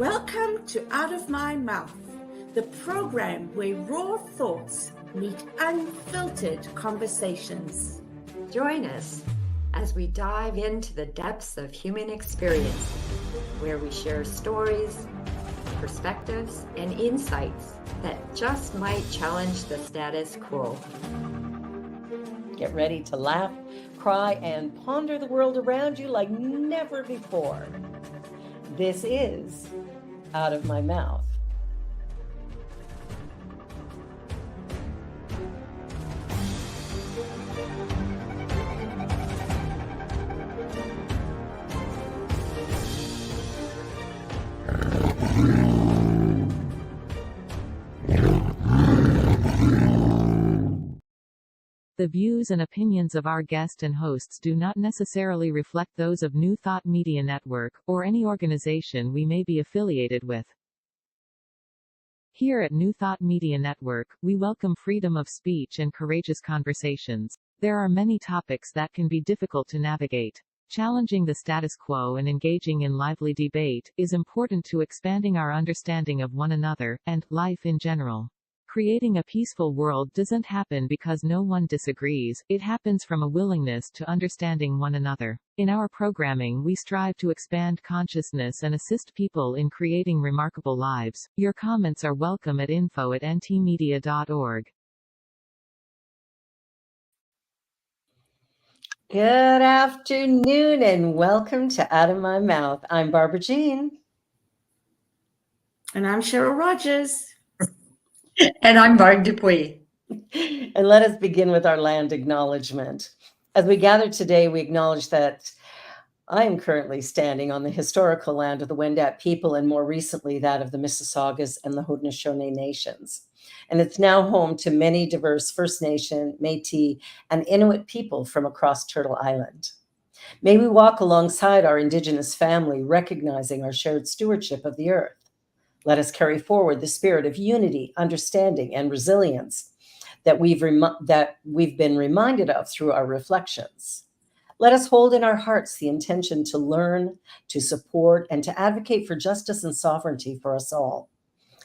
Welcome to Out of My Mouth, the program where raw thoughts meet unfiltered conversations. Join us as we dive into the depths of human experience, where we share stories, perspectives, and insights that just might challenge the status quo. Get ready to laugh, cry, and ponder the world around you like never before. This is Out of My Mouth. The views and opinions of our guest and hosts do not necessarily reflect those of New Thought Media Network, or any organization we may be affiliated with. Here at New Thought Media Network, we welcome freedom of speech and courageous conversations. There are many topics that can be difficult to navigate. Challenging the status quo and engaging in lively debate is important to expanding our understanding of one another, and life in general. Creating a peaceful world doesn't happen because no one disagrees, it happens from a willingness to understanding one another. In our programming, we strive to expand consciousness and assist people in creating remarkable lives. Your comments are welcome at info@ntmedia.org. Good afternoon and welcome to Out of My Mouth. I'm Barbara Jean. And I'm Cheryl Rogers. And I'm Barb Dupuis. And let us begin with our land acknowledgement. As we gather today, we acknowledge that I am currently standing on the historical land of the Wendat people, and more recently that of the Mississaugas and the Haudenosaunee nations. And it's now home to many diverse First Nation, Métis, and Inuit people from across Turtle Island. May we walk alongside our Indigenous family, recognizing our shared stewardship of the earth. Let us carry forward the spirit of unity, understanding, and resilience that we've been reminded of through our reflections. Let us hold in our hearts the intention to learn, to support, and to advocate for justice and sovereignty for us all.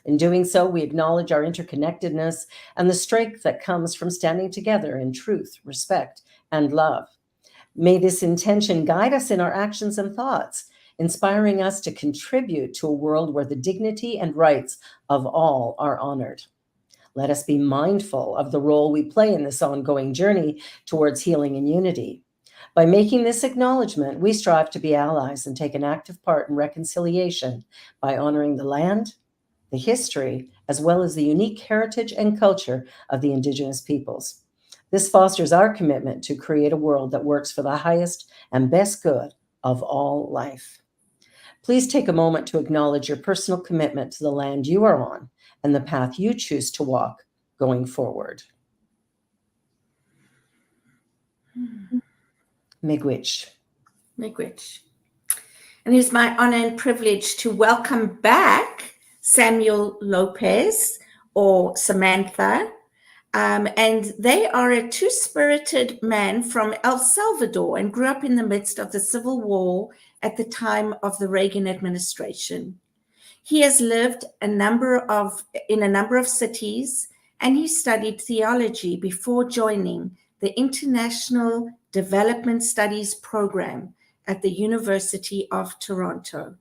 In doing so, we acknowledge our interconnectedness and the strength that comes from standing together in truth, respect, and love. May this intention guide us in our actions and thoughts, inspiring us to contribute to a world where the dignity and rights of all are honored. Let us be mindful of the role we play in this ongoing journey towards healing and unity. By making this acknowledgement, we strive to be allies and take an active part in reconciliation by honoring the land, the history, as well as the unique heritage and culture of the Indigenous peoples. This fosters our commitment to create a world that works for the highest and best good of all life. Please take a moment to acknowledge your personal commitment to the land you are on and the path you choose to walk going forward. Miigwech. Miigwech. And it is my honor and privilege to welcome back Samuel Lopez, or Samantha. And they are a two-spirited man from El Salvador and grew up in the midst of the Civil War at the time of the Reagan administration. He has lived in a number of cities, and he studied theology before joining the International Development Studies program at the University of Toronto.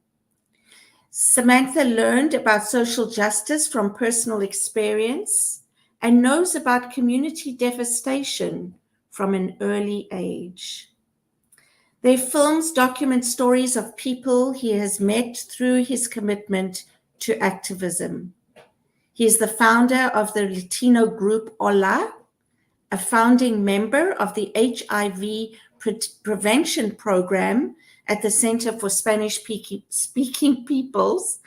Samantha learned about social justice from personal experience and knows about community devastation from an early age. Their films document stories of people he has met through his commitment to activism. He is the founder of the Latino group Hola, a founding member of the HIV prevention program at the Center for Spanish-Speaking Peoples,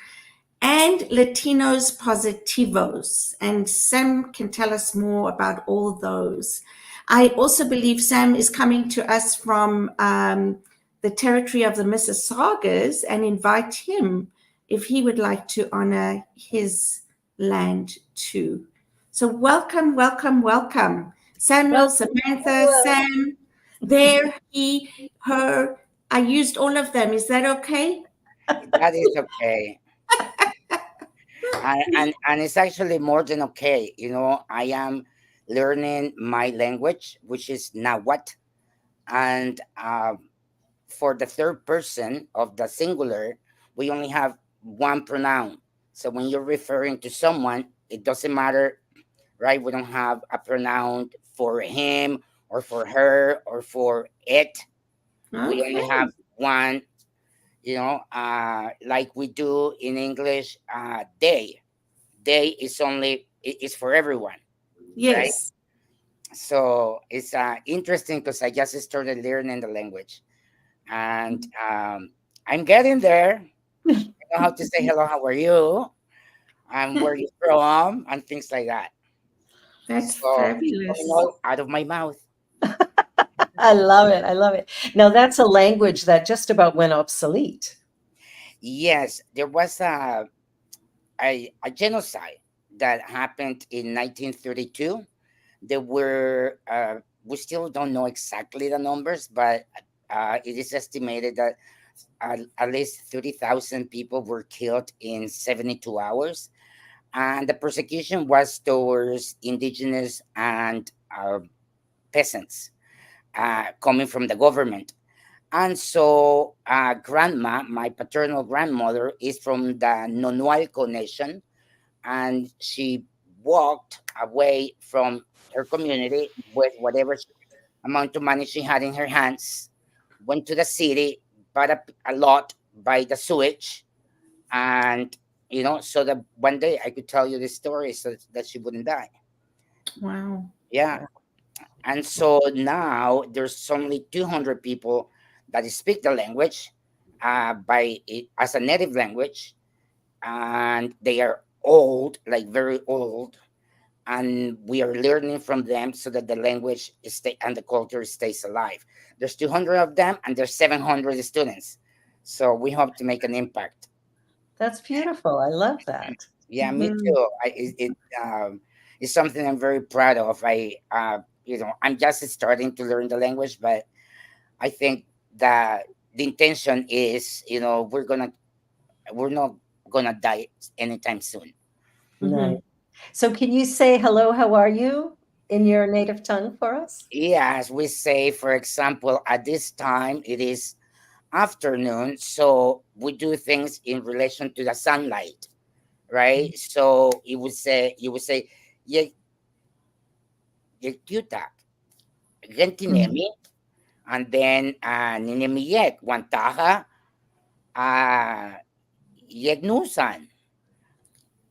and Latinos Positivos. And Sam can tell us more about all those. I also believe Sam is coming to us from the territory of the Mississaugas, and invite him if he would like to honor his land too. So welcome, welcome, welcome. Samuel, Samantha, Sam, there, he, her. I used all of them. Is that okay? That is okay. And it's actually more than okay. I am learning my language, which is Nahuatl, and for the third person of the singular, we only have one pronoun. So when you're referring to someone, it doesn't matter, right? We don't have a pronoun for him or for her or for it. We only Okay. have one, like we do in English, they. They is only is for everyone, right? Yes. So it's interesting because I just started learning the language, and I'm getting there. I know how to say hello, how are you, and where you from, and things like that. That's So it's coming fabulous. all out of my mouth. I love it. I love it. Now, that's a language that just about went obsolete. Yes, there was a genocide that happened in 1932. There were we still don't know exactly the numbers, but it is estimated that at least 30,000 people were killed in 72 hours. And the persecution was towards indigenous and peasants coming from the government. And so, grandma, my paternal grandmother, is from the Nonualco nation, and she walked away from her community with whatever amount of money she had in her hands, went to the city, bought a lot by the sewage, and so that one day I could tell you this story so that she wouldn't die. Wow. Yeah. And so now there's only 200 people that speak the language by it as a native language, and they are old, like very old, and we are learning from them so that the language and the culture stays alive. There's 200 of them, and there's 700 students, so we hope to make an impact. That's beautiful. I love that. Yeah, me Mhm. too. It's something I'm very proud of. I'm just starting to learn the language, but I think that the intention is, we're not gonna die anytime soon. Nice. Mhm. So, can you say hello, how are you in your native tongue for us? Yeah, as we say, for example, at this time it is afternoon, so we do things in relation to the sunlight, right? So you would say, "Ye yutak, Mhm. gentinemi," and then ninemi wantaha, uh yegnusan,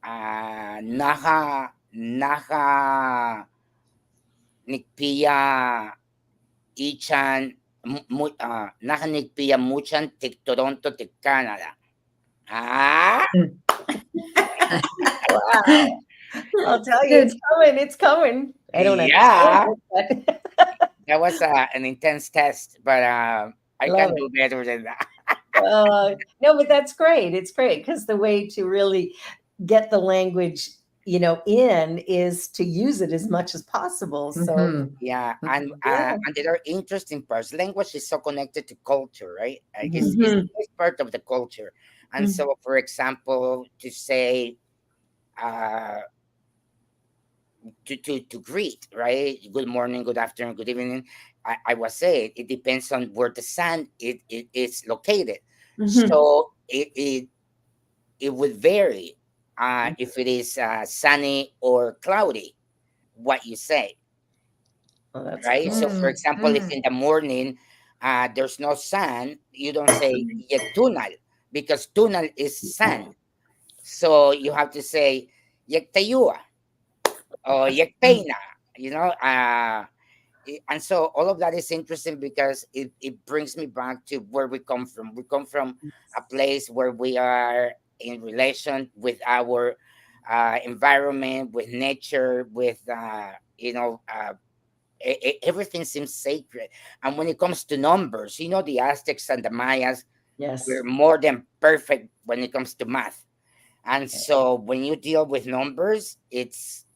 naha naha nikpia ichan naha nikpia muchan tik Toronto tik Canada. Ah, Wow. I'll tell you, Good. it's coming. It's coming. I don't understand yeah, it, but that was an intense test, but I love can it. do better than that. No, but that's great. It's great because the way to really get the language, in is to use it as much as possible. So, Mhm. Yeah, yeah. and there are interesting parts. Language is so connected to culture, right? Mhm. Mhm. It's part of the culture. And Mhm. so, for example, to say, uh, to greet, right? Good morning, good afternoon, good evening. I was saying it depends on where the sun it is located. Mhm. So it would vary if it is sunny or cloudy, what you say, Oh, that's right? cool. So, for Mm, example, if mm. in the morning there's no sun, you don't say yek tunal because tunal is sun. So you have to say yek tayua or yek peina, you know. And so all of that is interesting because it brings me back to where we come from. We come from a place where we are in relation with our environment, with nature, with everything seems sacred. And when it comes to numbers, the Aztecs and the Mayas were Yes. more than perfect when it comes to math. And so when you deal with numbers, it's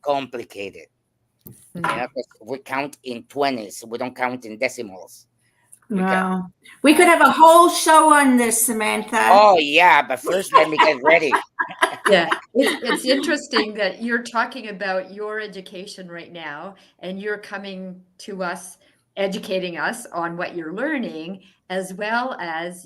complicated. 'Cause we count in 20s, we don't count in decimals. because Wow. We could have a whole show on this, Samantha. oh yeah, but first let me get ready. Yeah, it's interesting that you're talking about your education right now, and you're coming to us, educating us on what you're learning, as well as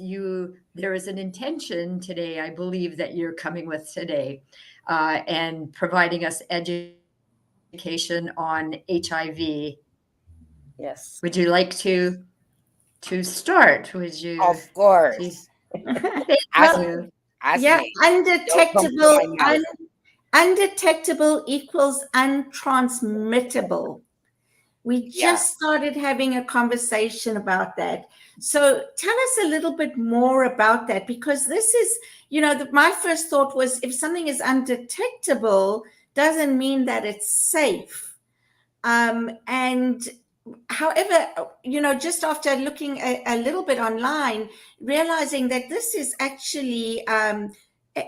there is an intention today, I believe, that you're coming with today, and providing us education on HIV. Yes. Would you like to start? Would you? Of course. Ask Well, To, ask yeah, me. Don't come to undetectable, my mouth. undetectable equals untransmittable. We Yeah. just started having a conversation about that. So tell us a little bit more about that, because this is, my first thought was if something is undetectable, doesn't mean that it's safe. And however, just after looking a little bit online, realizing that this is actually,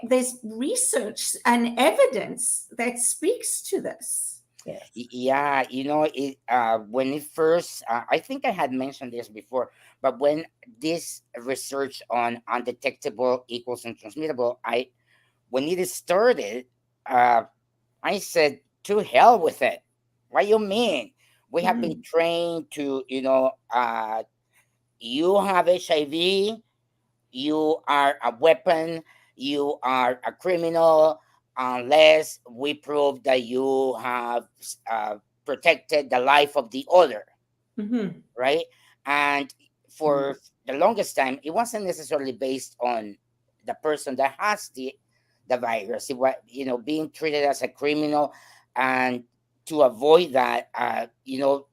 there's research and evidence that speaks to this. Yes. Yeah, it when it first I think I had mentioned this before, but when this research on undetectable equals untransmittable, I when it started, uh I said to hell with it. What you mean? We have been Mhm. trained to, you have HIV, you are a weapon, you are a criminal, unless we prove that you have protected the life of the other, Mhm. right? And for the longest time, it wasn't necessarily based on the person that has the virus. It was, being treated as a criminal, and to avoid that,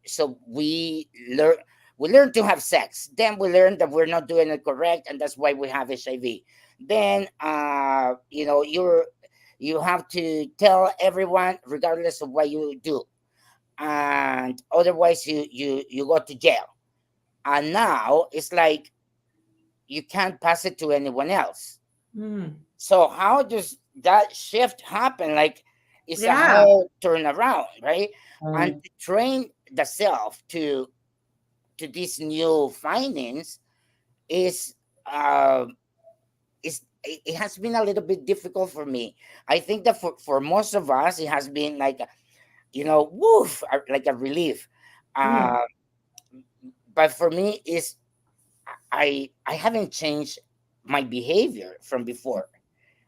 so we learn to have sex. Then we learn that we're not doing it correct, and that's why we have HIV. Then, you have to tell everyone, regardless of what you do, and otherwise you go to jail. And now it's like you can't pass it to anyone else. Mm. So how does that shift happen? Like, it's a Yeah. whole turnaround, right? And Mm. to train the self to these new findings is uh it has been a little bit difficult for me. I think that for most of us it has been like, woof, like a relief. Mm. uh but for me is, I haven't changed my behavior from before.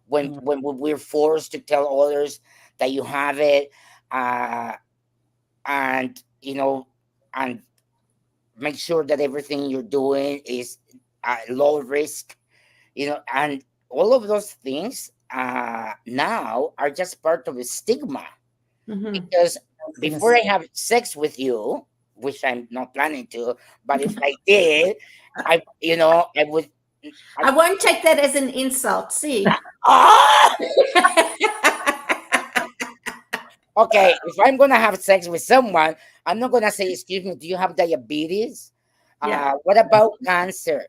When Mm. we're forced to tell others that you have it, uh, and and make sure that everything you're doing is low risk, and all of those things now are just part of a stigma. Mhm. Because I was gonna before say. I have sex with you, which I'm not planning to, but if I did, I would. I, I won't take that as an insult. See. ah! Okay, if I'm gonna have sex with someone, I'm not gonna say, "Excuse me, do you have diabetes? Yeah. What about cancer?"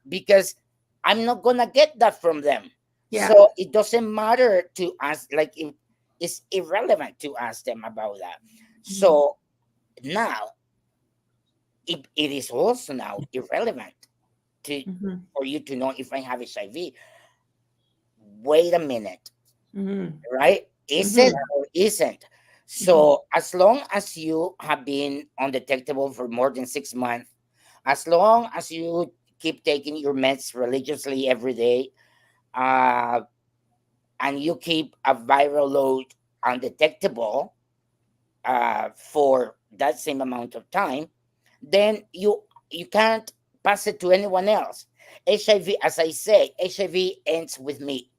Because I'm not gonna get that from them. Yeah. So it doesn't matter to us. Like, it's irrelevant to ask them about that. Mhm. So now it is also now irrelevant to Mhm. for you to know if I have HIV. Wait a minute, Mhm. right? Is it Mhm. or isn't? Mhm. So as long as you have been undetectable for more than 6 months, as long as you keep taking your meds religiously every day, uh, and you keep a viral load undetectable for that same amount of time, then you can't pass it to anyone else. HIV, as I say, HIV ends with me.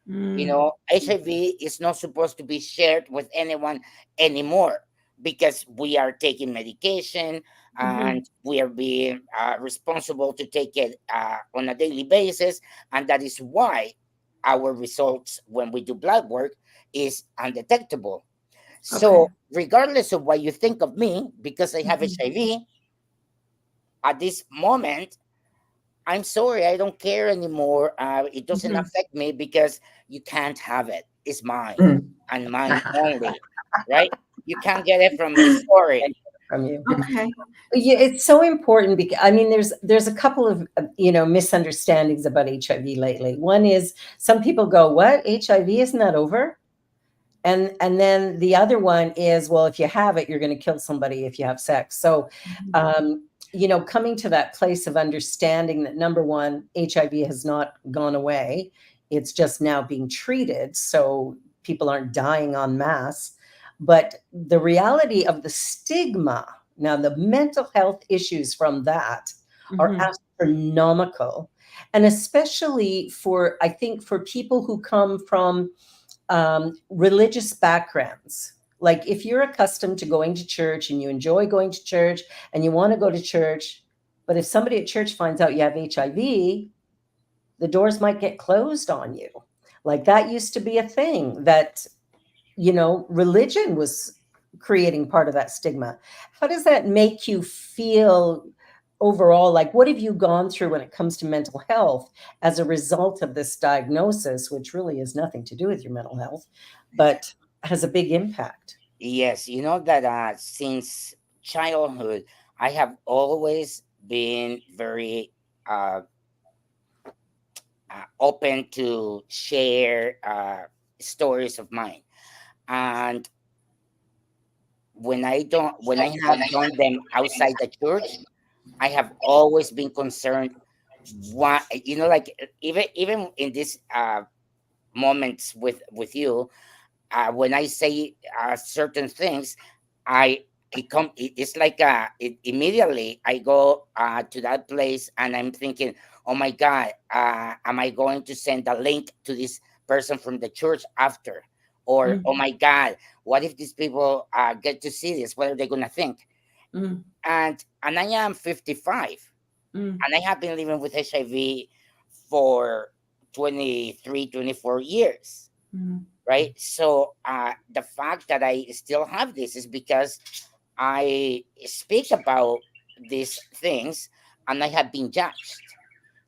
Mm. HIV is not supposed to be shared with anyone anymore, because we are taking medication, Mhm. and we are being responsible to take it on a daily basis. And that is why our results when we do blood work is undetectable. Okay. So regardless of what you think of me, because I have Mhm. HIV, at this moment, I'm sorry, I don't care anymore. It doesn't Mhm. affect me, because you can't have it. It's mine Mm. and mine only, right? You can't get it from me. Sorry. from you. Okay. Yeah, it's so important because I mean, there's a couple of misunderstandings about HIV lately. One is some people go, "What? HIV isn't that over?" And then the other one is, well, if you have it, you're going to kill somebody if you have sex. So, coming to that place of understanding that number one, HIV has not gone away; it's just now being treated, so people aren't dying en masse. But the reality of the stigma, now the mental health issues from that are astronomical, and especially for, I think, for people who come from religious backgrounds. Like if you're accustomed to going to church and you enjoy going to church and you want to go to church, but if somebody at church finds out you have HIV, the doors might get closed on you. Like that used to be a thing that, religion was creating part of that stigma. How does that make you feel overall? Like, what have you gone through when it comes to mental health as a result of this diagnosis, which really has nothing to do with your mental health, but has a big impact? Yes, you know that since childhood, I have always been very uh, open to share stories of mine, and when I have done them outside the church, I have always been concerned. Why, like even in these moments with you, when I say certain things, it's like immediately I go to that place and I'm thinking, oh my God, am I going to send a link to this person from the church after? Or, oh my God, what if these people get to see this? What are they going to think? And I am 55 and I have been living with HIV for 23, 24 years. Right. So the fact that I still have this is because I speak about these things and I have been judged.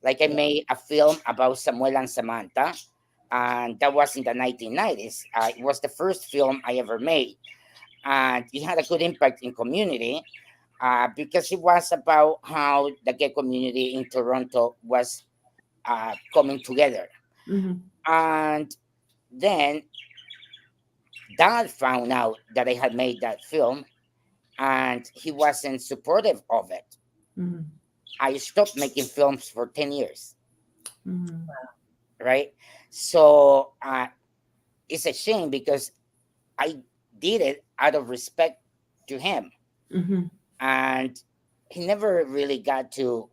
Like I made a film about Samuel and Samantha, and that was in the 1990s. It was the first film I ever made, and it had a good impact in community because it was about how the gay community in Toronto was coming together. And then Dad found out that I had made that film and he wasn't supportive of it. I stopped making films for 10 years. Right. So it's a shame because I did it out of respect to him. And he never really got to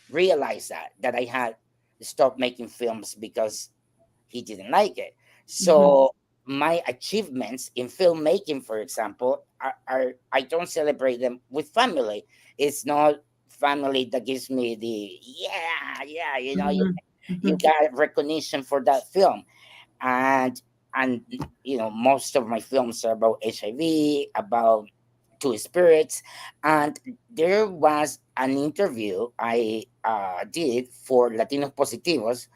realize that I had stopped making films because he didn't like it. So my achievements in filmmaking, for example, are I don't celebrate them with family. It's not family that gives me the you got recognition for that film. And most of my films are about HIV, about two spirits. And there was an interview I did for Latinos Positivos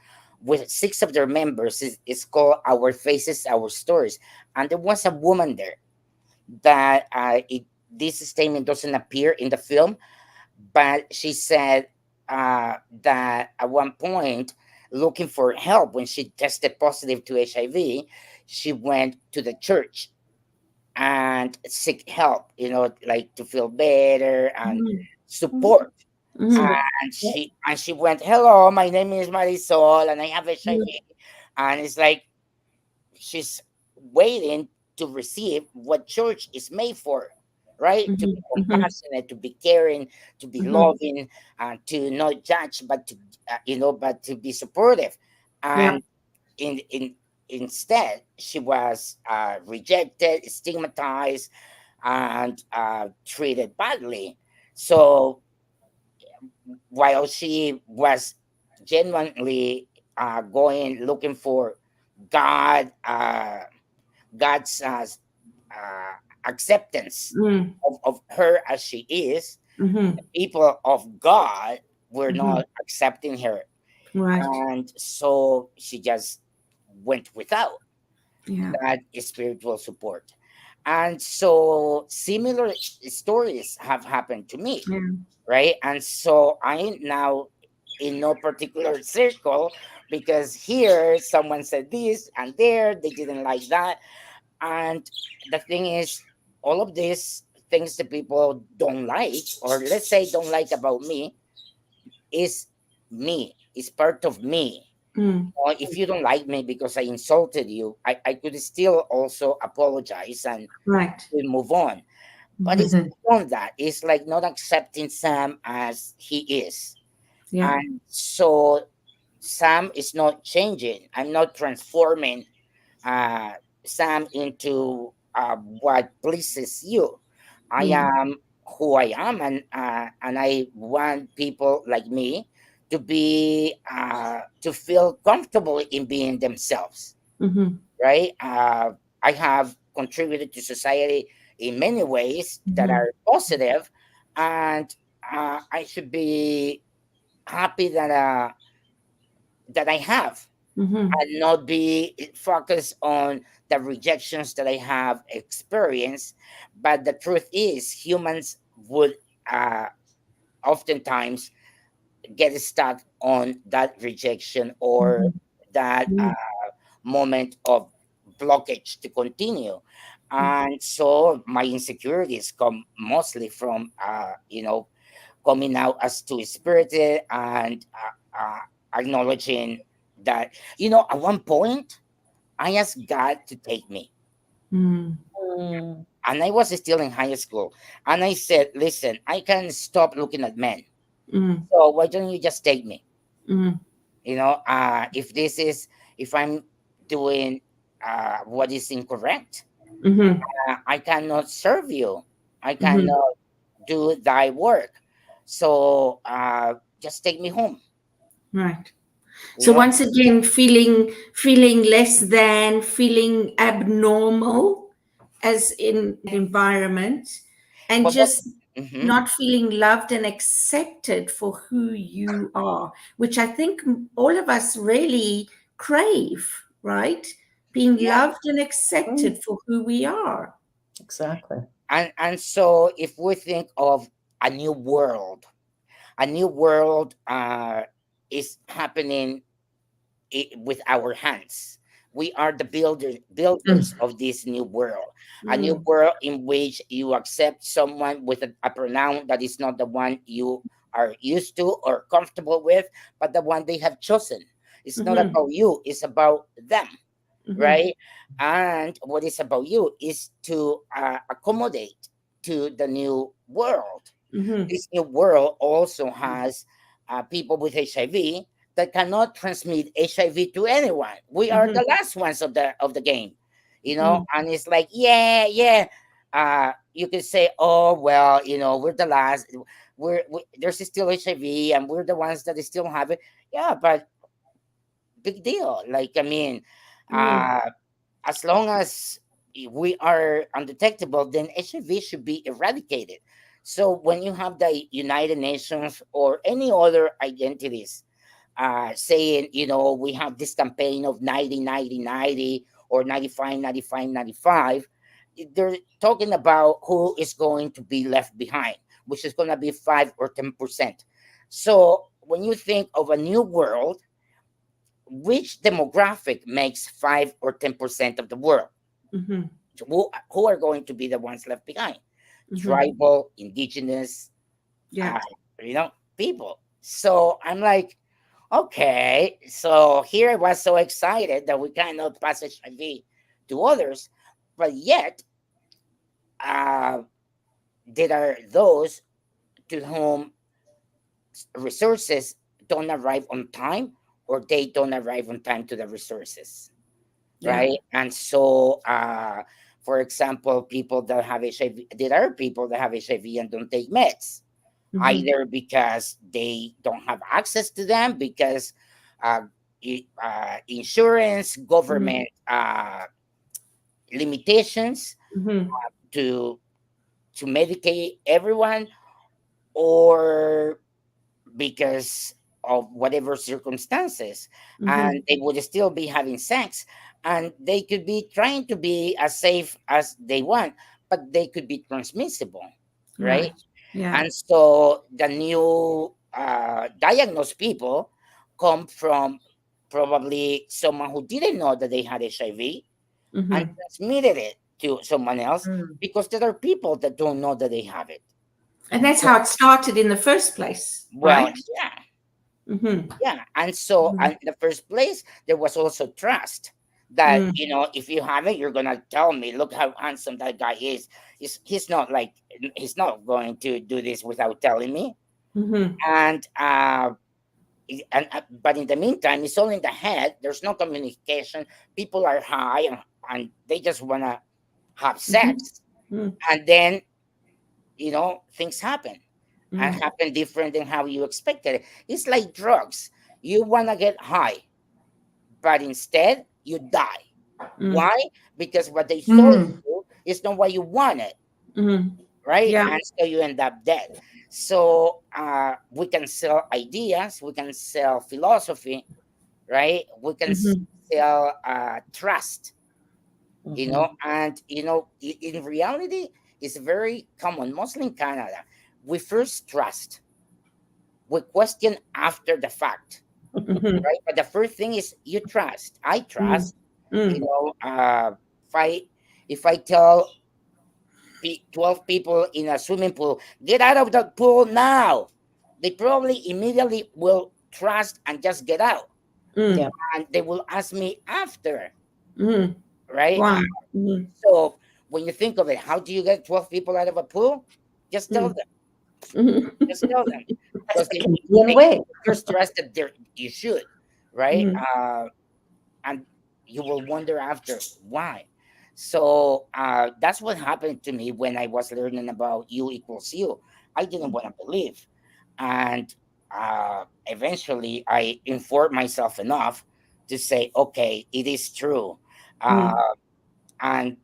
with 6 of their members. It's called Our Faces, Our Stories. And there was a woman there that this statement doesn't appear in the film, but she said that at one point, looking for help when she tested positive to HIV, she went to the church and seek help, like to feel better and support. And she went, hello, my name is Marisol and I have HIV. And it's like she's waiting to receive what church is made for, right? To be compassionate, to be caring, to be loving, to not judge, but to be supportive. And in instead, she was rejected, stigmatized, and treated badly. So while she was genuinely going looking for God, God's acceptance of her as she is, the people of God were not accepting her, and so she just went without that spiritual support. And so similar stories have happened to me, Yeah. right? And so I now in no particular circle, because here someone said this and there they didn't like that. And the thing is, all of these things that people don't like, or let's say don't like about me, is part of me. Mm. Or if you don't like me because I insulted you, I could still also apologize and Right. we move on. But it's Mhm. beyond that. It's like not accepting Sam as he is. Yeah. And so Sam is not changing. I'm not transforming uh, Sam into what pleases you. I Mm. am who I am, and I want people like me to be to feel comfortable in being themselves. Mm-hmm. Right? I have contributed to society in many ways that Mm-hmm. are positive, and I should be happy that I have, Mm-hmm. and not be focused on the rejections that I have experienced. But the truth is, humans would uh, oftentimes get stuck on that rejection or that Mm-hmm. moment of blockage to continue. And so my insecurities come mostly from, coming out as too spirited and acknowledging that, at one point, I asked God to take me. Mm. Mm. And I was still in high school. And I said, listen, I can stop looking at men. Mm. So why don't you just take me? Mm. If if I'm doing what is incorrect, Mm-hmm. I cannot serve you. I Mm-hmm. cannot do thy work. So just take me home. Right. You So know, once again, feeling less than, feeling abnormal as in environment, and but what? just Mhm. not feeling loved and accepted for who you are, which I think all of us really crave, right? Being Yeah, loved and Mm. accepted for who we are. Exactly. and so if we think of a new world, a new world is happening with our hands. We are the builders of this new world, a new Mm, world in which you accept someone with a pronoun that is not the one you are used to or comfortable with, but the one they have chosen. It's not mhm, about you, it's about them, mhm, right? And what is about you is to accommodate to the new world. mhm, This new world also has people with HIV that cannot transmit HIV to anyone. We are mhm, the last ones of the game, mm, and it's like, yeah, yeah. You could say, oh well, we're the last. There's still HIV, and we're the ones that still have it. Yeah, but big deal. Like, I mean, mm, uh, as long as we are undetectable, then HIV should be eradicated. So when you have the United Nations or any other identities saying, we have this campaign of 90, 90, 90 or 95, 95, 95, they're talking about who is going to be left behind, which is going to be 5 or 10%. So when you think of a new world, which demographic makes 5 or 10% of the world? mhm, Who are going to be the ones left behind? mhm. Tribal, indigenous, uh, Yeah. people. So I'm like, okay. So here I was so excited that we cannot pass HIV to others, but yet uh, there are those to whom resources don't arrive on time, or they don't arrive on time to the resources, Yeah. right? And so, for example, people that have HIV, there are people that have HIV and don't take meds, Mhm, either because they don't have access to them, because uh, insurance, mhm, government limitations mhm, to medicate everyone, or because of whatever circumstances, Mhm. and they would still be having sex, and they could be trying to be as safe as they want, but they could be transmissible, right? Right. Yeah. And so the new diagnosed people come from probably someone who didn't know that they had HIV and Mhm. transmitted it to someone else, Mm. because there are people that don't know that they have it. And that's how it started in the first place, Well, right? yeah, Mhm. yeah. And so Mhm. in the first place, there was also trust that, Mm. if you have it, you're gonna tell me, look how handsome that guy is. He's not like, he's not going to do this without telling me. Mhm. And but in the meantime, it's all in the head. There's no communication. People are high, and they just wanna have Mhm. sex, Mm. and then things happen, and Mm. happen different than how you expected it. It's like drugs. You wanna get high, but instead you die. Mm. Why? Because what they sold Mm. you is not what you wanted, Mm. right? Yeah. And so you end up dead. So we can sell ideas, we can sell philosophy, right? We can Mhm. sell trust, Mhm. and in reality, it's very common, mostly in Canada. We first trust, we question after the fact, Mhm. right? But the first thing is you trust. I Mm. trust, you Mm. know, if I tell 12 people in a swimming pool, get out of the pool now, they probably immediately will trust and just get out. Mm. Yeah. And they will ask me after, Mm. right? Wow. Mhm. So when you think of it, how do you get 12 people out of a pool? Just tell Mm. them. Mhm. Just tell them. That's Because the they, Canadian they way. first trust that you should, right? Mhm. And you will wonder after why. So that's what happened to me when I was learning about U equals U. I didn't want to believe. And eventually I informed myself enough to say, okay, it is true. Uh, Mm. and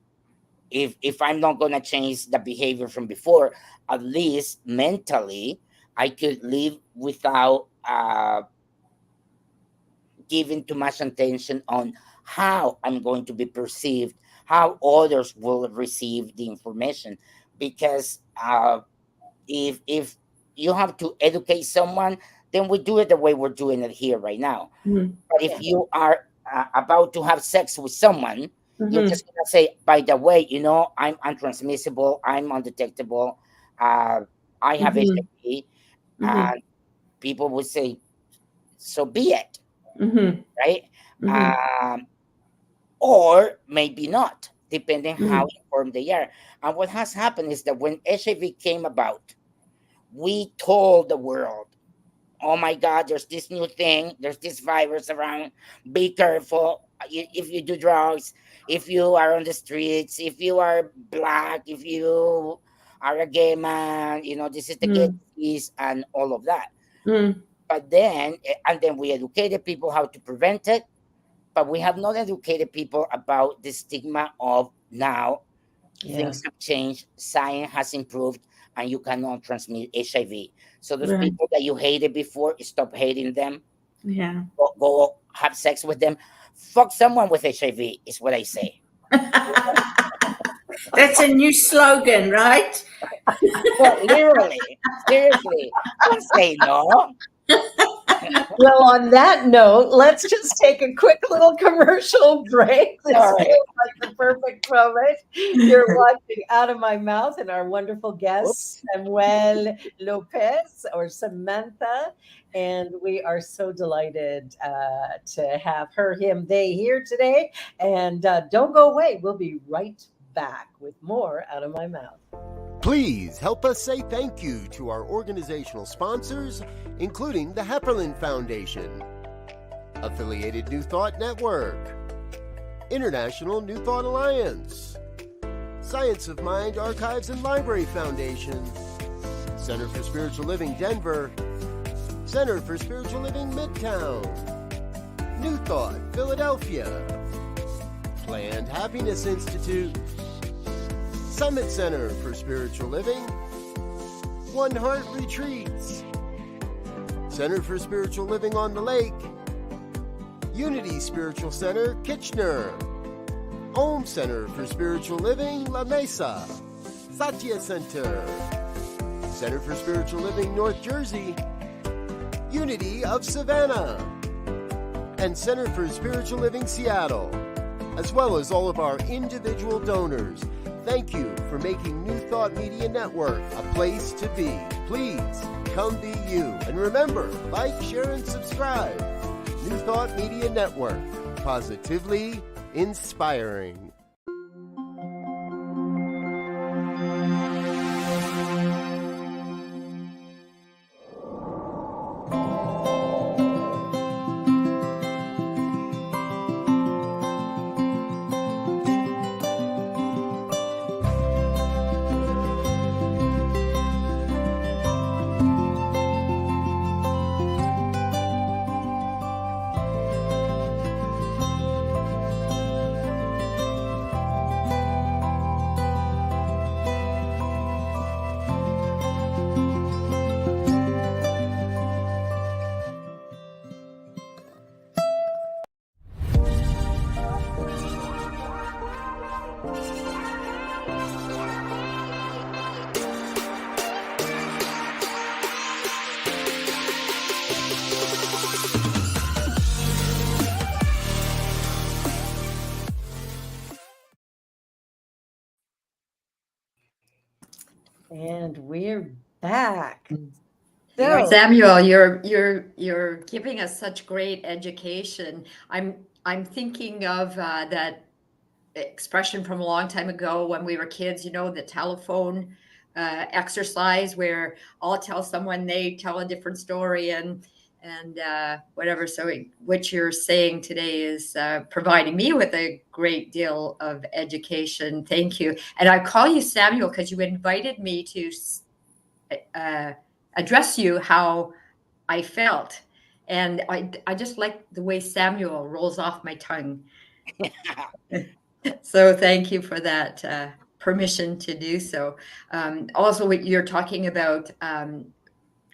if I'm not gonna change the behavior from before, at least mentally, I could live without giving too much attention on how I'm going to be perceived, how others will receive the information. Because if you have to educate someone, then we do it the way we're doing it here right now. Mm. But if Yeah. you are about to have sex with someone, you're Mhm. just gonna say, by the way, I'm untransmissible, I'm undetectable, I have Mhm. HIV, Mhm. and people would say, so be it, Mhm. right? Mhm. Um, or maybe not, depending how Mhm. informed they are. And what has happened is that when HIV came about, we told the world, oh my God, there's this new thing, there's this virus around, be careful. If you do drugs, if you are on the streets, if you are black, if you are a gay man, this is the gay Mm. disease and all of that. Mm. But then we educated people how to prevent it, but we have not educated people about the stigma of now. Yeah. Things have changed, science has improved, and you cannot transmit HIV. So those Right. people that you hated before, stop hating them. Yeah. Go have sex with them. Fuck someone with HIV is what I say. That's a new slogan, right? Well, literally, seriously, don't say no. Well, on that note, let's just take a quick little commercial break. This Sorry. feels like the perfect moment. You're watching Out of My Mouth and our wonderful guest, Oops. Samuel Lopez or Samantha. And we are so delighted to have her, him, they here today. And don't go away. We'll be right back with more Out of My Mouth. Please help us say thank you to our organizational sponsors, including the Hefferland Foundation, Affiliated New Thought Network, International New Thought Alliance, Science of Mind Archives and Library Foundation, Center for Spiritual Living Denver, Center for Spiritual Living Midtown, New Thought Philadelphia, Planned Happiness Institute, Summit Center for Spiritual Living, One Heart Retreats, Center for Spiritual Living on the Lake, Unity Spiritual Center, Kitchener, Om Center for Spiritual Living, La Mesa, Satya Center, Center for Spiritual Living, North Jersey, Unity of Savannah, and Center for Spiritual Living, Seattle, as well as all of our individual donors. Thank you for making New Thought Media Network a place to be. Please come be you. And remember, like, share, and subscribe. New Thought Media Network, positively inspiring. And we're back. So, Samuel, you're giving us such great education. I'm thinking of that expression from a long time ago when we were kids. The telephone exercise where I'll tell someone, they tell a different story, and whatever. So what you're saying today is providing me with a great deal of education. Thank you. And I call you Samuel because you invited me to address you how I felt. And I just like the way Samuel rolls off my tongue. So thank you for that permission to do so. Also, what you're talking about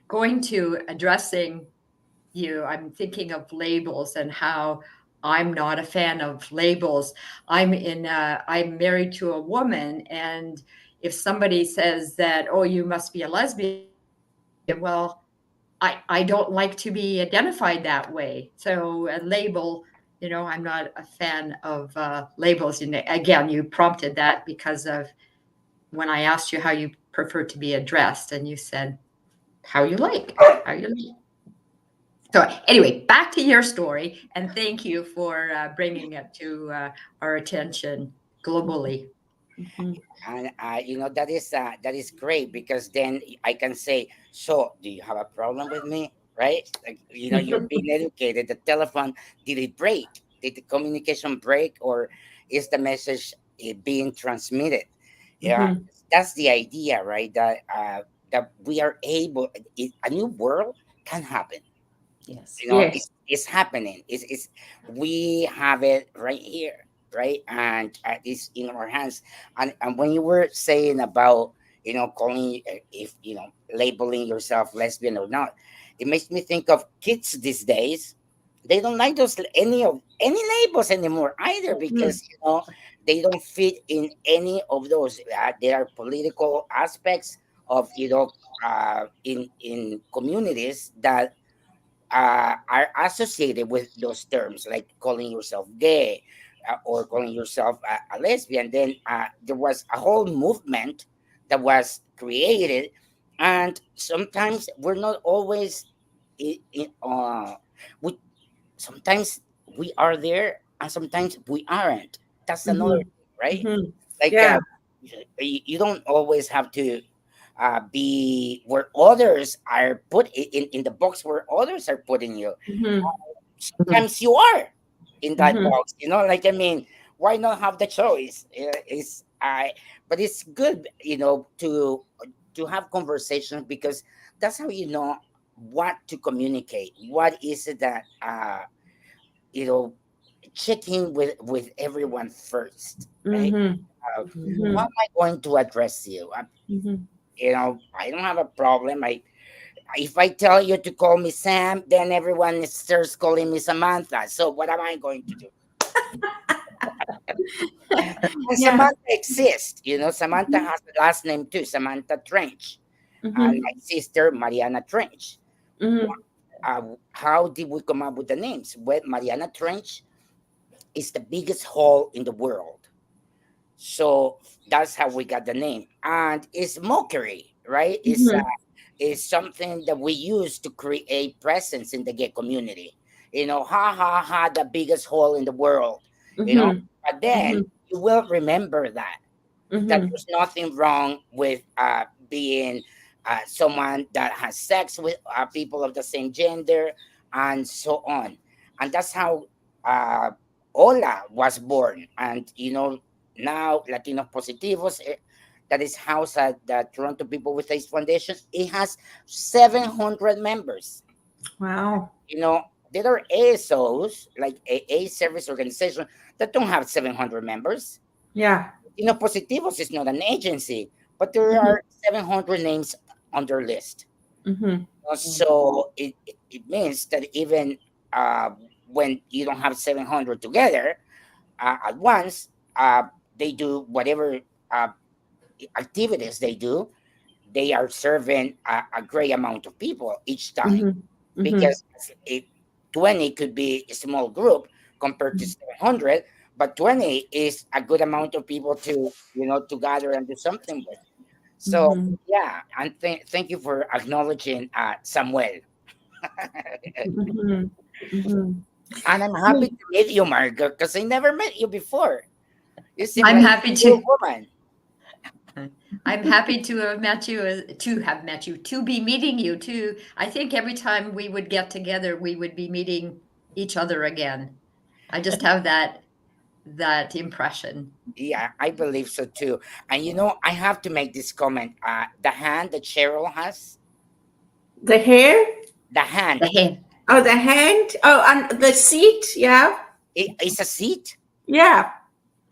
going to addressing you, I'm thinking of labels and how I'm not a fan of labels. I'm married to a woman, and if somebody says that, oh, you must be a lesbian, well, I don't like to be identified that way. So a label, I'm not a fan of labels. And again, you prompted that because of when I asked you how you prefer to be addressed, and you said, how you like. So anyway, back to your story, and thank you for bringing it to our attention globally. Mm-hmm. And that is great, because then I can say, so do you have a problem with me, right? Like, you're being educated. The telephone, did it break? Did the communication break, or is the message being transmitted? Yeah, Mm-hmm. that's the idea, right? That we are able, a new world can happen. Yes. Yes. It's happening. We have it right here, right? And it's in our hands. And when you were saying about, calling, if labeling yourself lesbian or not, it makes me think of kids these days. They don't like any labels anymore either, because they don't fit in any of those. There are political aspects of, in communities that are associated with those terms, like calling yourself gay, or calling yourself a lesbian. Then there was a whole movement that was created, and sometimes we're not always, we sometimes we are there, and sometimes we aren't. That's another thing, right? Mm-hmm. Like, Yeah. you don't always have to be where others are put in the box where others are putting you. Mm-hmm. Sometimes you are in that Mm-hmm. box, like, I mean, why not have the choice? But it's good, to have conversations, because that's how you know what to communicate. What is it that you know check in with everyone first, right? Mm-hmm. How am I going to address you? Mm-hmm. I don't have a problem. if I tell you to call me Sam, then everyone starts calling me Samantha. So what am I going to do? And Yeah. Samantha exists. Samantha has a last name too, Samantha Trench. And my sister, Mariana Trench. How did we come up with the names? Well, Mariana Trench is the biggest hole in the world. So that's how we got the name. And it's mockery, right? It's something that we use to create presence in the gay community. Ha ha ha, the biggest hole in the world. But then you will remember that there's nothing wrong with being someone that has sex with people of the same gender and so on. And that's how Ola was born. And now Latino Positivos, that is housed at the Toronto People with AIDS Foundation. It has 700 members. Wow. There are ASOs, like a service organization, that don't have 700 members. Yeah. Positivos is not an agency, but there are 700 names on their list. So it means that even when you don't have 700 together at once, they do whatever activities they do. They are serving a great amount of people each time, because 20 could be a small group compared to 700, but 20 is a good amount of people to to gather and do something with. So yeah, and thank you for acknowledging Samuel. And I'm happy to meet you, Margot, because I never met you before. You seem I'm like happy a to. cool woman. I'm happy to have met you, to be meeting you too. I think every time we would get together, we would be meeting each other again. I just have that impression. Yeah, I believe so too. And I have to make this comment. The hand that Cheryl has, The hair? the hand, The hand. Oh, the hand? Oh, and the seat? Yeah. it's a seat. Yeah.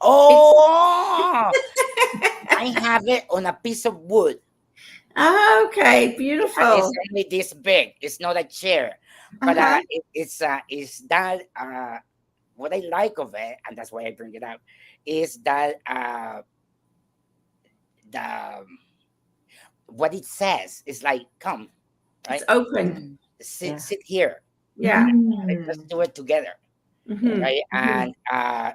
Oh, I have it on a piece of wood. Okay, And beautiful. it's only this big. It's not a chair, but it's that what I like of it, and that's why I bring it up, is that the what it says is like, come, right? It's open. Sit here. Yeah. Let's do it together, right? And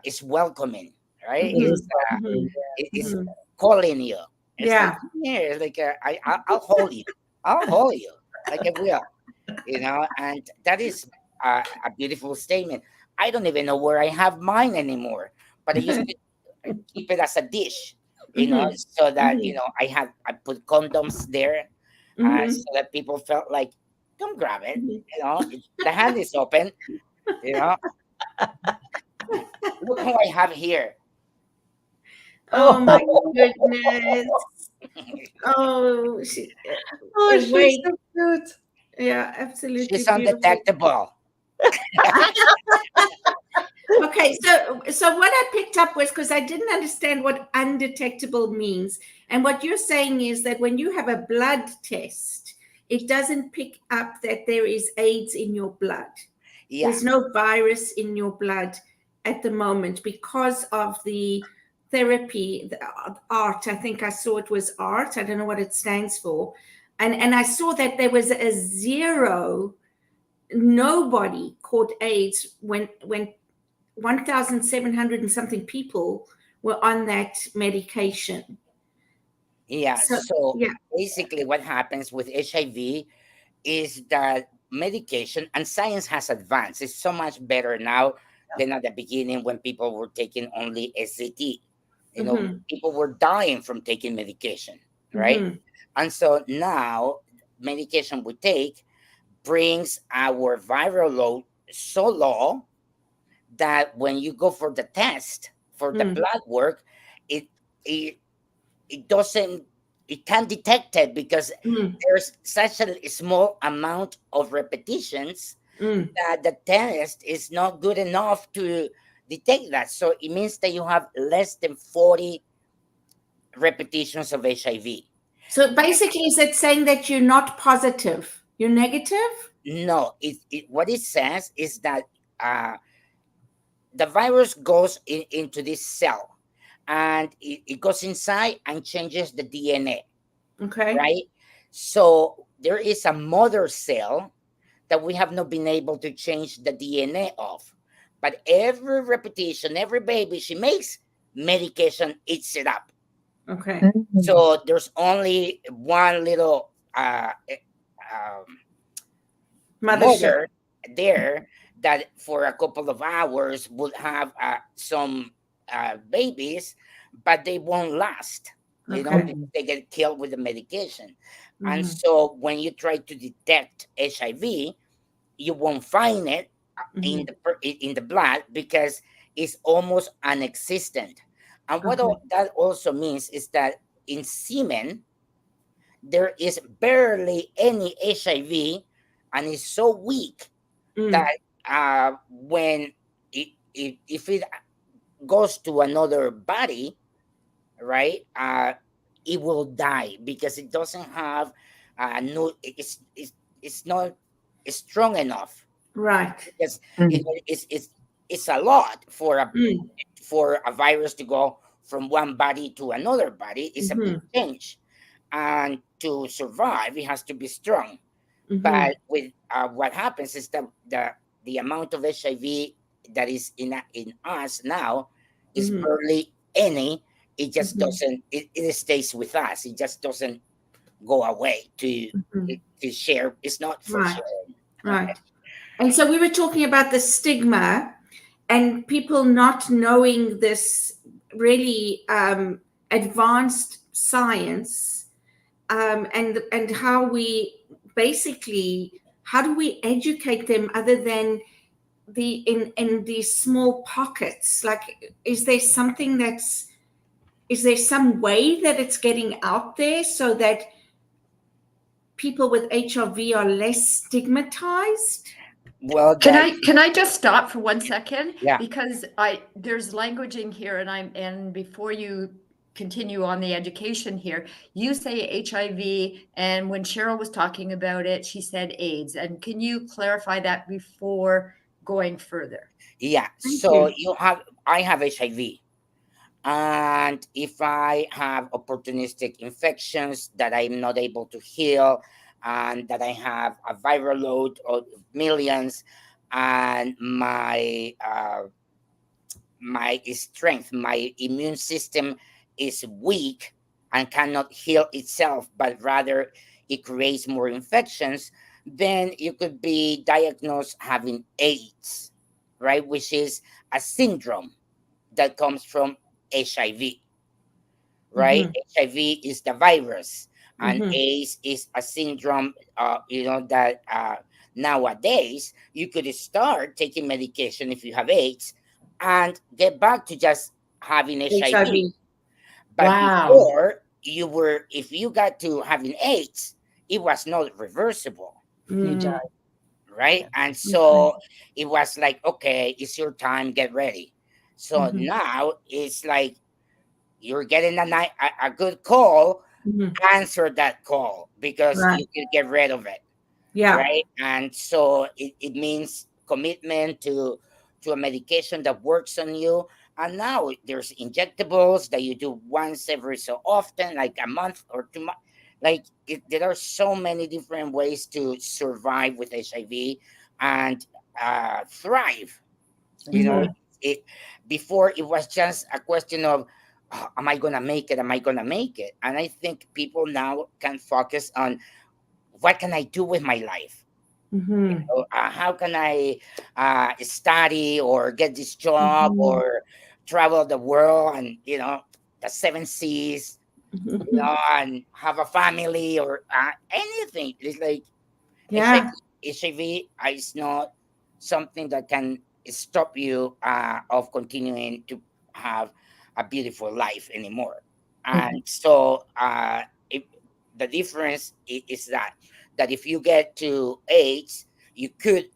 it's welcoming, right? It's calling you. It's Yeah. like, here, it's like I'll hold you. I'll hold you like I will, and that is a beautiful statement. I don't even know where I have mine anymore, but I used to keep it as a dish, so that I put condoms there, so that people felt like, come grab it, the hand is open, Look who I have here. Oh my goodness. Oh, she's wait. so cute. Yeah, absolutely. She's beautiful. undetectable. Okay, so what I picked up was, because I didn't understand what undetectable means, and what you're saying is that when you have a blood test, it doesn't pick up that there is AIDS in your blood. Yeah. There's no virus in your blood at the moment because of the therapy, the art. I think I saw it was art. I don't know what it stands for. And I saw that there was a zero, nobody caught AIDS when 1,700 and something people were on that medication. Yeah. So yeah. basically what happens with HIV is that medication and science has advanced. It's so much better now than at the beginning when people were taking only SCT. People were dying from taking medication, right? And so now medication we take brings our viral load so low that when you go for the test, for the blood work, it can't detect it because there's such a small amount of repetitions that the test is not good enough to detect that. So it means that you have less than 40 repetitions of HIV. So basically, is it saying that you're not positive? You're negative? No, what it says is that the virus goes into this cell, and it goes inside and changes the DNA, Okay. right? So there is a mother cell that we have not been able to change the DNA of. But every repetition, every baby she makes, medication eats it up. Okay. So there's only one little Mothership. mother there that for a couple of hours would have some babies, but they won't last. Okay. They get killed with the medication. And Mhm. so when you try to detect HIV, you won't find it Mhm. in the blood because it's almost non-existent. And what Okay. that also means is that in semen there is barely any HIV, and it's so weak Mm. that when if it goes to another body, right, it will die because it doesn't have no, it's not strong enough, Right. because it's a lot for Mm. a virus to go from one body to another body. It's a big Mhm. change, and to survive it has to be strong. Mhm. But with what happens is that the amount of HIV that is in us now is Mhm. barely any. It just Mhm. doesn't, it stays with us. It just doesn't go away Mhm. to share. It's not for Right. sharing. Right. And so we were talking about the stigma and people not knowing this really advanced science, and how we basically, how do we educate them other than in these small pockets? Like, is there some way that it's getting out there so that people with HIV are less stigmatized? Well, Can that, I just stop for 1 second? yeah, Because there's languaging here, and before you continue on the education here, you say HIV, and when Cheryl was talking about it, she said AIDS. And can you clarify that before going further? yeah. Thank So you. I have HIV. And if I have opportunistic infections that I'm not able to heal, and that I have a viral load of millions, and my strength, my immune system is weak and cannot heal itself, but rather it creates more infections, then you could be diagnosed having AIDS, right? Which is a syndrome that comes from HIV, right? Mhm. HIV is the virus, and Mhm. AIDS is a syndrome. That nowadays you could start taking medication if you have AIDS, and get back to just having HIV. HIV. But Wow. before, if you got to having AIDS, it was not reversible, You die. Mm. right? Yeah. And Okay. so it was like, okay, it's your time, get ready. So Mhm. now it's like you're getting a good call, Mhm. answer that call because Right. you can get rid of it, Yeah. right? And so it means commitment to a medication that works on you. And now there's injectables that you do once every so often, like a month or 2 months. Like there are so many different ways to survive with HIV and thrive. You know, Mhm. Mhm. it before it was just a question of, "Oh, am I gonna make it? Am I gonna make it?" And I think people now can focus on what can I do with my life. Mhm. How can I study or get this job Mhm. or travel the world, and the seven seas, Mhm. and have a family, or anything. It's like Yeah. HIV is not something that can stop you of continuing to have a beautiful life anymore. Mhm. And so if, the difference is that if you get to AIDS, you could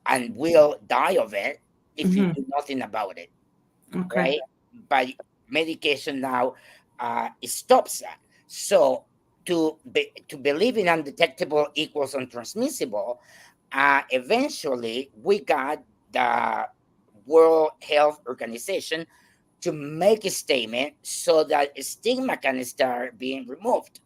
and will die of it if you Mhm. do nothing about it, Okay. right? But medication now it stops that. So to believe in undetectable equals untransmissible, eventually we got the World Health Organization to make a statement so that stigma can start being removed,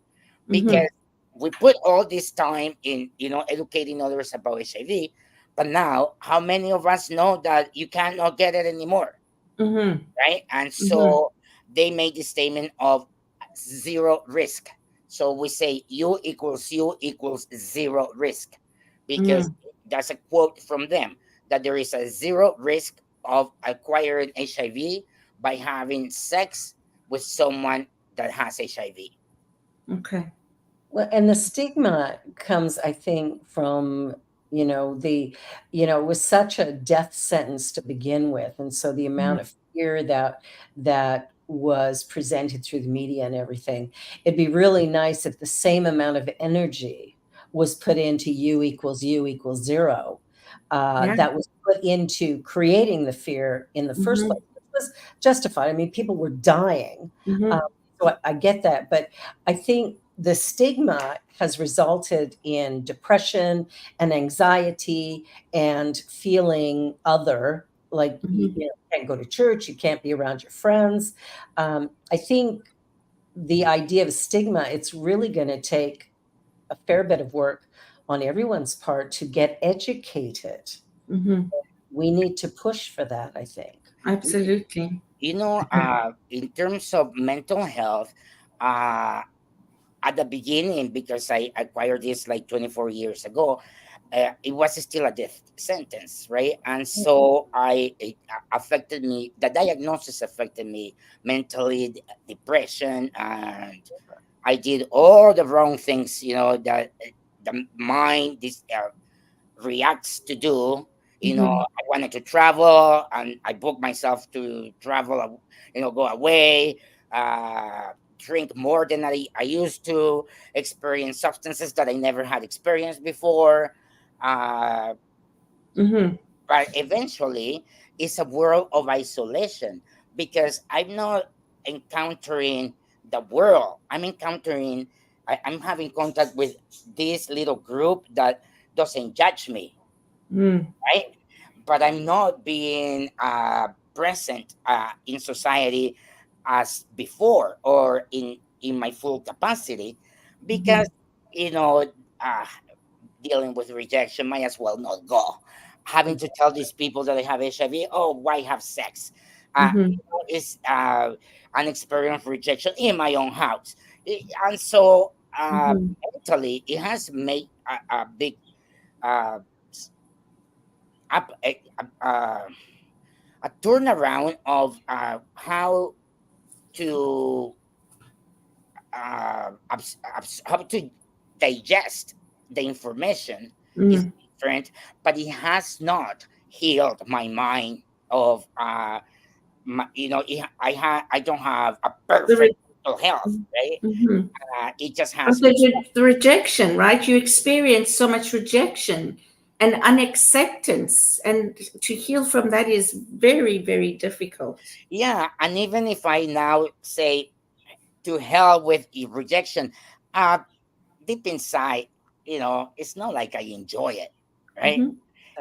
Mm-hmm. because we put all this time in, educating others about HIV, but now how many of us know that you cannot get it anymore, Mm-hmm. right? And Mm-hmm. so they made the statement of zero risk. So we say U equals zero risk, because that's a quote from them, that there is a zero risk of acquiring HIV by having sex with someone that has HIV. Okay. Well, and the stigma comes, I think, from, it was such a death sentence to begin with. And so the amount of fear that was presented through the media and everything, it'd be really nice if the same amount of energy was put into U equals zero, Yeah. that was put into creating the fear in the first Mm-hmm. place, which was justified. I mean, people were dying. Mm-hmm. So I get that. But I think the stigma has resulted in depression and anxiety and feeling other, like Mm-hmm. you can't go to church, you can't be around your friends. I think the idea of stigma, it's really going to take a fair bit of work on everyone's part to get educated. Mm-hmm. We need to push for that, I think. Absolutely. In terms of mental health, uh, at the beginning, because I acquired this like 24 years ago, it was still a death sentence, right? And so it affected me. The diagnosis affected me mentally, depression, and I did all the wrong things, that the mind reacts to do. Mm-hmm. I wanted to travel, and I booked myself to travel, go away, drink more than I used to, experience substances that I never had experienced before. Uh, Mm-hmm. but eventually, it's a world of isolation, because I'm not encountering the world. I'm having contact with this little group that doesn't judge me, Mm-hmm. right? But I'm not being present in society as before, or in my full capacity, Mm-hmm. because you know uh, dealing with rejection might as well not go. Having to tell these people that I have HIV, oh, why have sex? Mm-hmm. It's an experience of rejection in my own house. And so Mm-hmm. mentally, it has made a big uh, up a turnaround of how to how to digest the information is Mm-hmm. different, but it has not healed my mind of I don't have a The perfect re- mental health, right? mm-hmm. It just But has me. the rejection, right? You experience so much rejection and unacceptance, and to heal from that is very, very difficult. Yeah, and even if I now say to hell with rejection, uh deep inside, it's not like I enjoy it, right? Mm-hmm.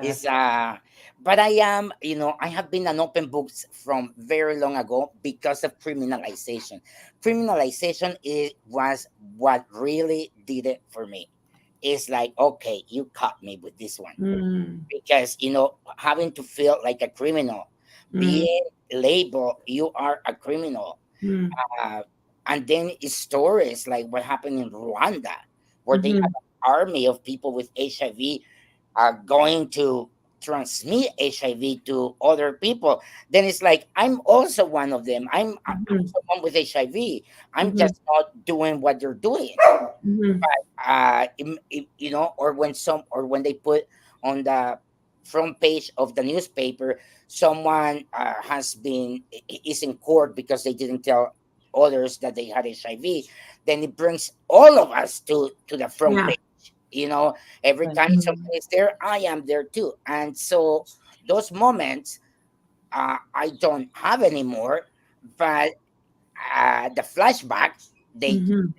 It's Exactly. but I am, I have been an open books from very long ago because of criminalization. Criminalization was what really did it for me. It's like, okay, you caught me with this one, Mm-hmm. because having to feel like a criminal, being labeled you are a criminal, Mm-hmm. uh, and then it's stories like what happened in Rwanda, where they Mm-hmm. have an army of people with HIV going to transmit HIV to other people. Then it's like, I'm also one of them. I'm Mm-hmm. someone with HIV. I'm Mm-hmm. just not doing what they're doing. Mm-hmm. Or when they put on the front page of the newspaper, someone is in court because they didn't tell others that they had HIV, then it brings all of us to the front Yeah. page. Every Right. time someone is there, I am there too. And so those moments, I don't have anymore, but the flashback they Mhm.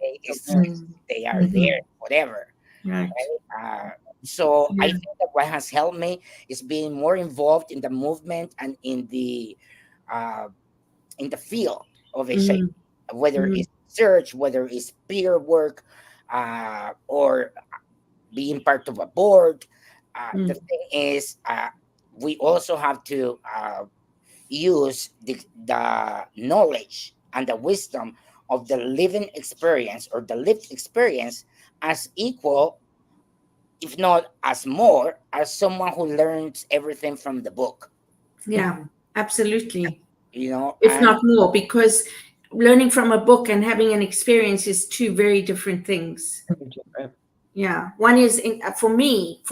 they are there, whatever. Right. So I Yeah. think that what has helped me is being more involved in the movement and uh, in the field of HIV, Mhm. whether Mhm. it's research, whether it's peer work, or being part of a board. The Mm. thing is, we also have to use the knowledge and the wisdom of the living experience or the lived experience as equal, if not as more, as someone who learns everything from the book. Yeah, absolutely. You know, If not more, because learning from a book and having an experience is two very different things. Yeah, one is for me,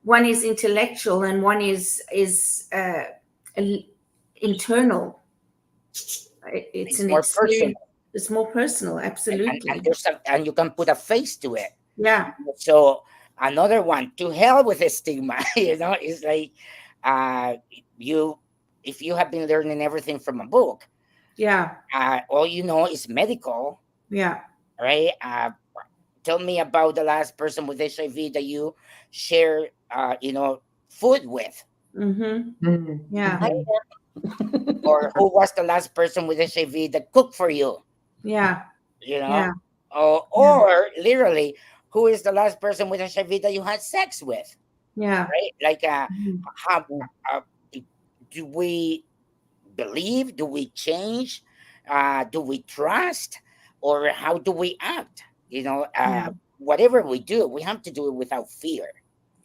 one is intellectual and one is internal. It's it's an more personal, experience. It's more personal. and Absolutely. and you can put a face to it. Yeah. So another one, to hell with the stigma. It's like, uh, you if you have been learning everything from a book, Yeah. all you know is medical, Yeah. right? Tell me about the last person with HIV that you share, food with, Mm-hmm. Yeah. or who was the last person with HIV that cooked for you, Yeah. you know, Yeah. Yeah. or literally, who is the last person with HIV that you had sex with, Yeah. right? Like, Mhm. how uh, do we believe? Do we change? Do we trust? Or how do we act? Yeah. Whatever we do, we have to do it without fear.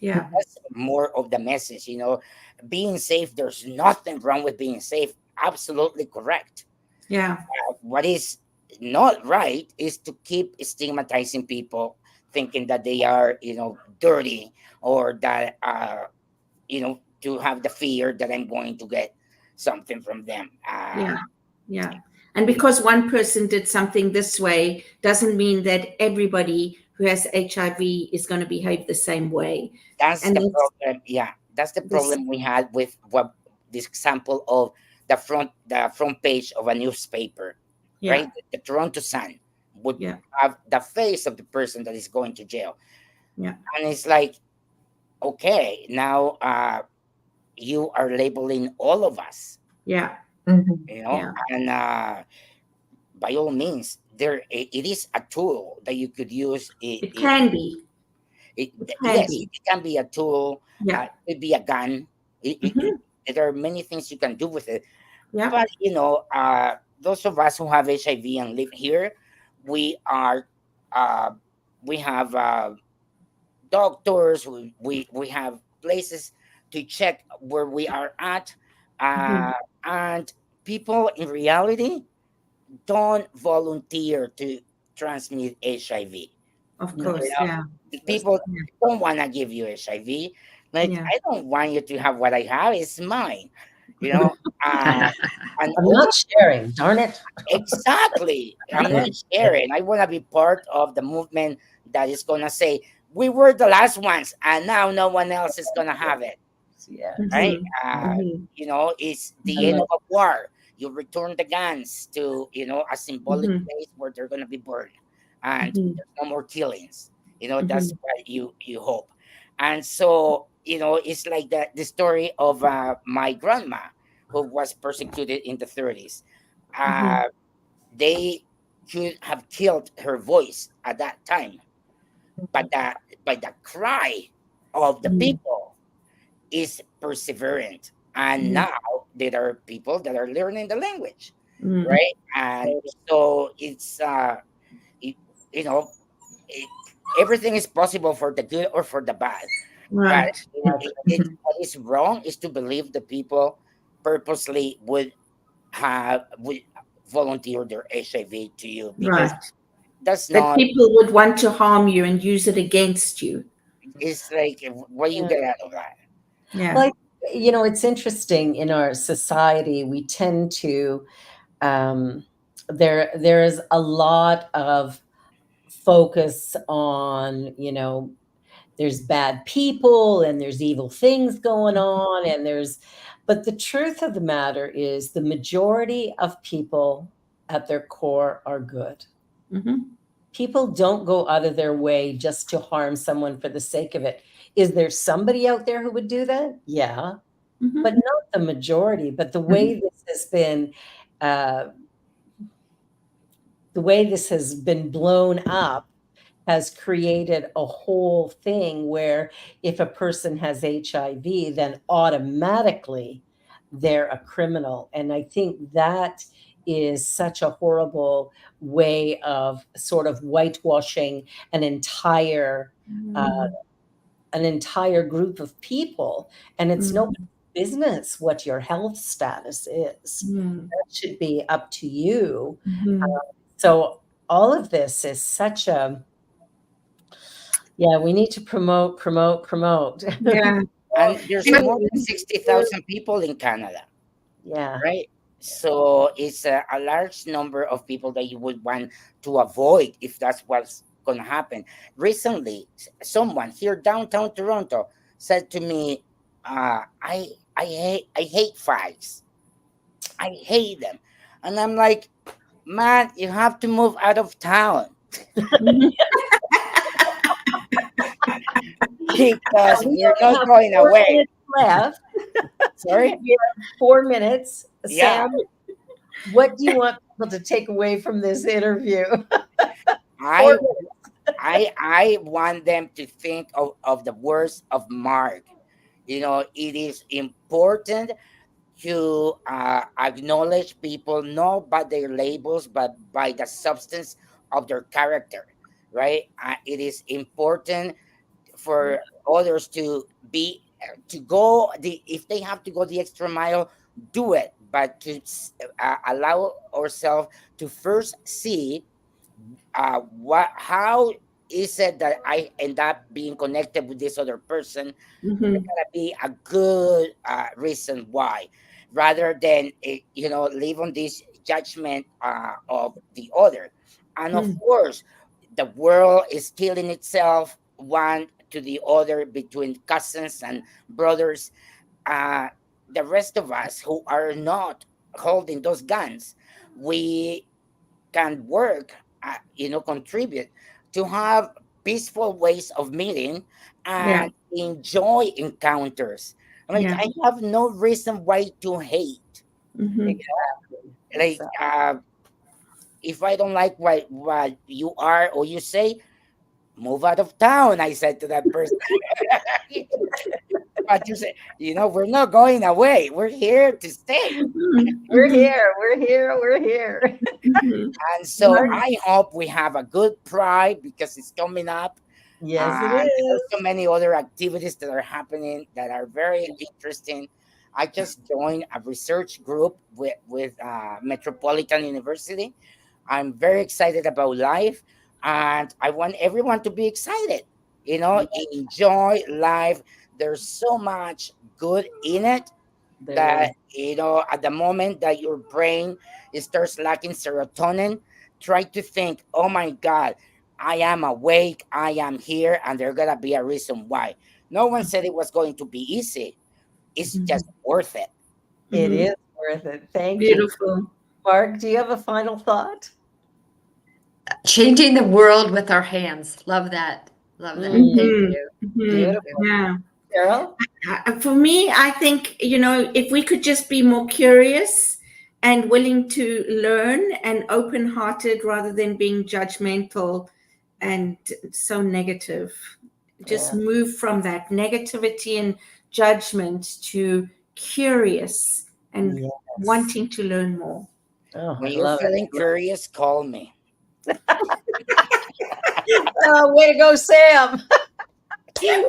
Yeah. That's more of the message. Being safe, there's nothing wrong with being safe. Absolutely correct. Yeah. What is not right is to keep stigmatizing people, thinking that they are, dirty, or that, to have the fear that I'm going to get something from them. Yeah. Yeah. And You know, because one person did something this way doesn't mean that everybody who has HIV is going to behave the same way. that's And the problem. Yeah, that's the this problem we had with what this example of the front page of a newspaper, yeah. right? The Toronto Sun would Yeah. have the face of the person that is going to jail, Yeah. and it's like, okay, now, you are labeling all of us, Yeah. Yeah. and by all means, it is a tool that you could use. It can be. It can Yes, be. it can be a tool. Yeah. It could be a gun. Hmm. There are many things you can do with it. Yeah. But those of us who have HIV and live here, we are, uh, we have, doctors. We have places to check where we are at, Hmm. uh, and people in reality don't volunteer to transmit HIV. Of You course. know, Yeah. people Yeah. don't want to give you HIV. Like, Yeah. I don't want you to have what I have. It's mine. You know, uh, and I'm not sharing, darn it. exactly. I'm not sharing. I want to be part of the movement that is gonna say we were the last ones, and now no one else is gonna have it. Yeah. Right? Hmm. Hmm. It's I the end love of a war. You return the guns to, a symbolic Hmm. place where they're gonna be burned, and Hmm. there's no more killings. That's Hmm. what you hope. And so, it's like the story of, my grandma, who was persecuted in the 30s. Hmm. Uh, they could have killed her voice at that time, but the cry of the Hmm. people is perseverant. And Hmm. now there are people that are learning the language, Hmm. right? And so it's, it, you know it, everything is possible for the good or for the bad. But Right. what is wrong is to believe the people purposely would volunteer their HIV to you, because Right. that's That not. people would want to harm you and use it against you. It's like, what do you Yeah. get out of that? Yeah. Like, it's interesting in our society, we tend to, um, there is a lot of focus on, there's bad people and there's evil things going on, and but the truth of the matter is the majority of people at their core are good. People don't go out of their way just to harm someone for the sake of it. Is there somebody out there who would do that? Yeah, but not the majority. But the way this has been, blown up has created a whole thing where if a person has HIV, then automatically they're a criminal. And I think that is such a horrible way of sort of whitewashing an entire group of people. And it's no business what your health status is. That should be up to you. So all of this is such a, we need to promote. Yeah. And there's more than 60,000 people in Canada. Yeah. Right. So it's a large number of people that you would want to avoid if that's what's going to happen. Recently, someone here downtown Toronto said to me, I hate fags. I hate them. And I'm like, man, you have to move out of town. Because we're not going away. Left. Sorry? You have 4 minutes. Yeah. Sam, what do you want people to take away from this interview? I want them to think of the words of Mark. You know, it is important to acknowledge people not by their labels, but by the substance of their character, right? It is important for others to go if they have to go the extra mile, do it, but to allow ourselves to first see how is it that I end up being connected with this other person. There's gotta be a good reason why, rather than live on this judgment of the other. And of course, the world is killing itself one to the other between cousins and brothers. The rest of us who are not holding those guns, we can work, contribute to have peaceful ways of meeting and enjoy encounters. I have no reason why to hate. Exactly. Like, if I don't like what you are or you say, move out of town, I said to that person. But you say, we're not going away. We're here to stay. We're here. And so I hope we have a good Pride because it's coming up. Yes, it is. There's so many other activities that are happening that are very interesting. I just joined a research group with Metropolitan University. I'm very excited about life, and I want everyone to be excited. Enjoy life. There's so much good in it that at the moment that your brain starts lacking serotonin, try to think, oh my God, I am awake, I am here, and there's gonna be a reason why. No one said it was going to be easy. It's just worth it. It is worth it. Thank Beautiful. you. Mark, do you have a final thought? Changing the world with our hands. Love that. Thank you. Beautiful. Yeah. Cheryl? For me, I think, if we could just be more curious and willing to learn and open-hearted rather than being judgmental and so negative. Just move from that negativity and judgment to curious and wanting to learn more. Oh, When you're feeling curious, call me. Way to go, Sam.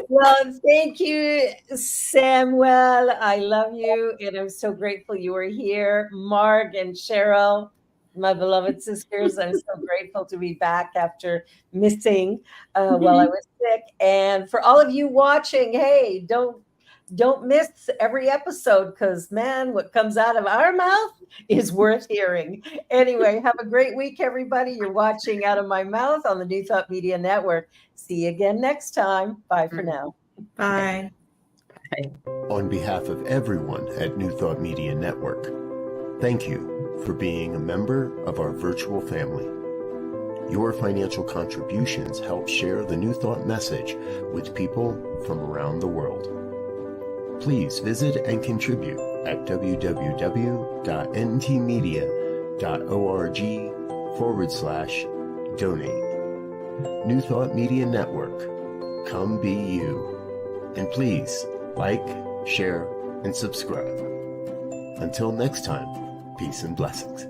Well, thank you, Samuel. I love you, and I'm so grateful you were here. Mark and Cheryl, my beloved sisters, I'm so grateful to be back after missing while I was sick. And for all of you watching, hey, don't miss every episode because, man, what comes out of our mouth is worth hearing. Anyway, have a great week, everybody. You're watching Out of My Mouth on the New Thought Media Network. See you again next time. Bye for now. Bye. On behalf of everyone at New Thought Media Network, thank you for being a member of our virtual family. Your financial contributions help share the New Thought message with people from around the world. Please visit and contribute at www.ntmedia.org/donate. New Thought Media Network. Come be you. And please like, share, and subscribe. Until next time, peace and blessings.